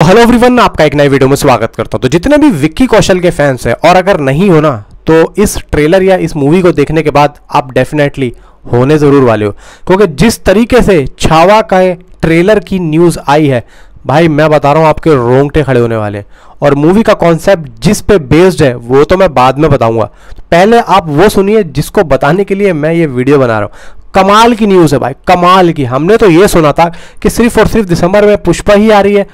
Hello everyone, आपका एक नए वीडियो में स्वागत करता हूं। तो जितने भी विक्की कौशल के फैंस हैं और अगर नहीं हो ना तो इस ट्रेलर या इस मूवी को देखने के बाद आप डेफिनेटली होने ज़रूर वाले हो, क्योंकि जिस तरीके से छावा का ट्रेलर की न्यूज़ आई है भाई, मैं बता रहा हूँ आपके रोंगटे खड़े होने वाले। और मूवी का कॉन्सेप्ट जिस पे बेस्ड है वो तो मैं बाद में बताऊंगा, पहले आप वो सुनिए जिसको बताने के लिए मैं ये वीडियो बना रहा हूँ। कमाल की न्यूज़ है भाई, कमाल की। हमने तो ये सुना था कि सिर्फ और सिर्फ दिसंबर में पुष्पा ही आ रही है,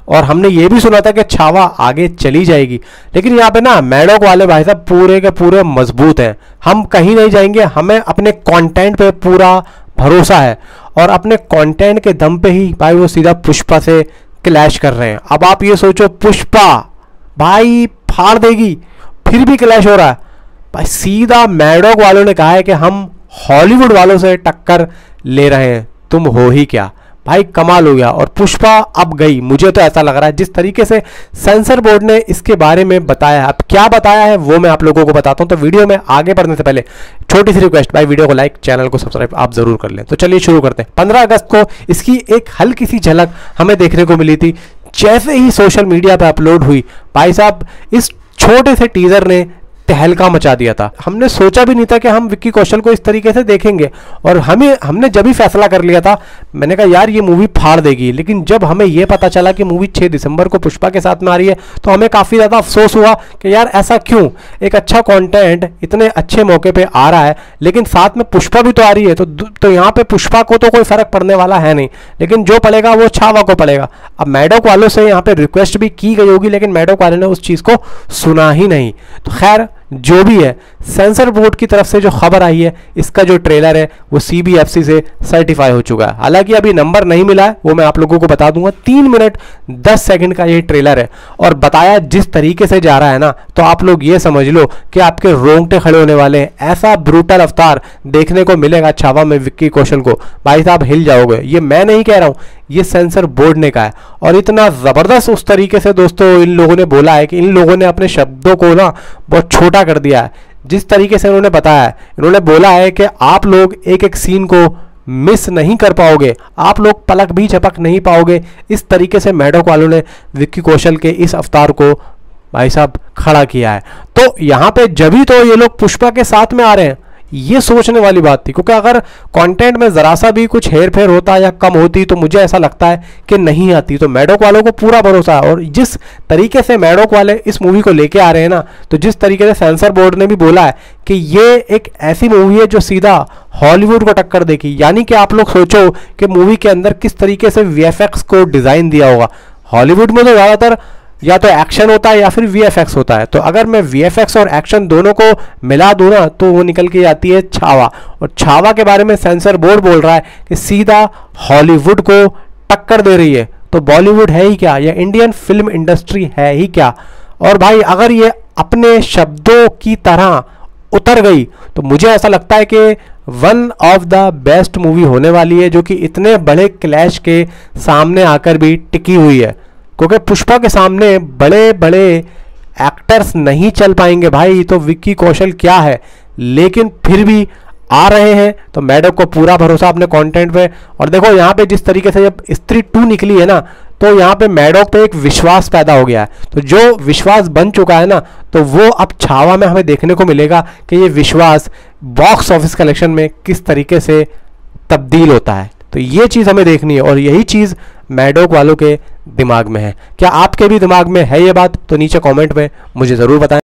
और हमने ये भी सुना था कि छावा आगे चली जाएगी, लेकिन यहाँ पे ना मैडोक वाले भाई साहब पूरे के पूरे मजबूत हैं। हम कहीं नहीं जाएंगे, हमें अपने कंटेंट पे पूरा भरोसा है और अपने कंटेंट के दम पे ही भाई वो सीधा पुष्पा से क्लैश कर रहे हैं। अब आप ये सोचो, पुष्पा भाई फाड़ देगी, फिर भी क्लैश हो रहा है भाई। सीधा मैडोक वालों ने कहा है कि हम हॉलीवुड वालों से टक्कर ले रहे हैं, तुम हो ही क्या भाई। कमाल हो गया। और पुष्पा अब गई, मुझे तो ऐसा लग रहा है जिस तरीके से सेंसर बोर्ड ने इसके बारे में बताया। अब क्या बताया है वो मैं आप लोगों को बताता हूं। तो वीडियो में आगे बढ़ने से पहले छोटी सी रिक्वेस्ट भाई, वीडियो को लाइक, चैनल को सब्सक्राइब आप जरूर कर लें। तो चलिए शुरू करते हैं। 15 अगस्त को इसकी एक हल्की सी झलक हमें देखने को मिली थी, जैसे ही सोशल मीडिया पर अपलोड हुई भाई साहब इस छोटे से टीजर ने तहलका मचा दिया था। हमने सोचा भी नहीं था कि हम विक्की कौशल को इस तरीके से देखेंगे, और हमने जब भी फैसला कर लिया था, मैंने कहा यार ये मूवी फाड़ देगी। लेकिन जब हमें यह पता चला कि मूवी 6 दिसंबर को पुष्पा के साथ में आ रही है तो हमें काफ़ी ज़्यादा अफसोस हुआ कि यार ऐसा क्यों। एक अच्छा कंटेंट इतने अच्छे मौके पे आ रहा है, लेकिन साथ में पुष्पा भी तो आ रही है, तो यहाँ पे पुष्पा को तो कोई फर्क पड़ने वाला है नहीं, लेकिन जो पड़ेगा वो छावा को पड़ेगा। अब मैडोक वालों से यहाँ पे रिक्वेस्ट भी की गई होगी, लेकिन मैडोक वाले ने उस चीज़ को सुना ही नहीं। तो खैर जो भी है, सेंसर बोर्ड की तरफ से जो खबर आई है, इसका जो ट्रेलर है वो CBFC से सर्टिफाई हो चुका है। हालांकि अभी नंबर नहीं मिला है, वो मैं आप लोगों को बता दूंगा। 3 मिनट 10 सेकंड का ये ट्रेलर है, और बताया जिस तरीके से जा रहा है ना, तो आप लोग ये समझ लो कि आपके रोंगटे खड़े होने वाले हैं। ऐसा ब्रूटल अवतार देखने को मिलेगा छावा में विक्की कौशल को, भाई साहब हिल जाओगे। ये मैं नहीं कह रहा हूँ, ये सेंसर बोर्ड ने कहा है। और इतना ज़बरदस्त उस तरीके से दोस्तों इन लोगों ने बोला है कि इन लोगों ने अपने शब्दों को ना बहुत छोटा कर दिया है। जिस तरीके से उन्होंने बताया है, इन्होंने बोला है कि आप लोग एक एक सीन को मिस नहीं कर पाओगे, आप लोग पलक भी झपक नहीं पाओगे। इस तरीके से मैडोक वालों ने विक्की कौशल के इस अवतार को भाई साहब खड़ा किया है। तो यहाँ पे जब तो ये लोग पुष्पा के साथ में आ रहे हैं, ये सोचने वाली बात थी, क्योंकि अगर कंटेंट में ज़रा सा भी कुछ हेर फेर होता या कम होती तो मुझे ऐसा लगता है कि नहीं आती। तो मैडोक वालों को पूरा भरोसा है, और जिस तरीके से मैडोक वाले इस मूवी को लेके आ रहे हैं ना, तो जिस तरीके से सेंसर बोर्ड ने भी बोला है कि ये एक ऐसी मूवी है जो सीधा हॉलीवुड को टक्कर देगी। यानी कि आप लोग सोचो कि मूवी के अंदर किस तरीके से VFX को डिज़ाइन दिया होगा। हॉलीवुड में तो ज़्यादातर या तो एक्शन होता है या फिर VFX होता है, तो अगर मैं VFX और एक्शन दोनों को मिला दूँ ना तो वो निकल के आती है छावा। और छावा के बारे में सेंसर बोर्ड बोल रहा है कि सीधा हॉलीवुड को टक्कर दे रही है। तो बॉलीवुड है ही क्या, या इंडियन फिल्म इंडस्ट्री है ही क्या। और भाई अगर ये अपने शब्दों की तरह उतर गई तो मुझे ऐसा लगता है कि one of the best movie होने वाली है, जो कि इतने बड़े क्लैश के सामने आकर भी टिकी हुई है। क्योंकि पुष्पा के सामने बड़े बड़े एक्टर्स नहीं चल पाएंगे भाई, तो विक्की कौशल क्या है, लेकिन फिर भी आ रहे हैं। तो मैडोक को पूरा भरोसा अपने कंटेंट पे। और देखो यहाँ पे जिस तरीके से जब स्त्री 2 निकली है ना, तो यहाँ पे मैडोक पे एक विश्वास पैदा हो गया है। तो जो विश्वास बन चुका है ना, तो वो अब छावा में हमें देखने को मिलेगा कि ये विश्वास बॉक्स ऑफिस कलेक्शन में किस तरीके से तब्दील होता है। तो ये चीज़ हमें देखनी है, और यही चीज़ मैडोक वालों के दिमाग में है। क्या आपके भी दिमाग में है ये बात? तो नीचे कमेंट में मुझे ज़रूर बताएं।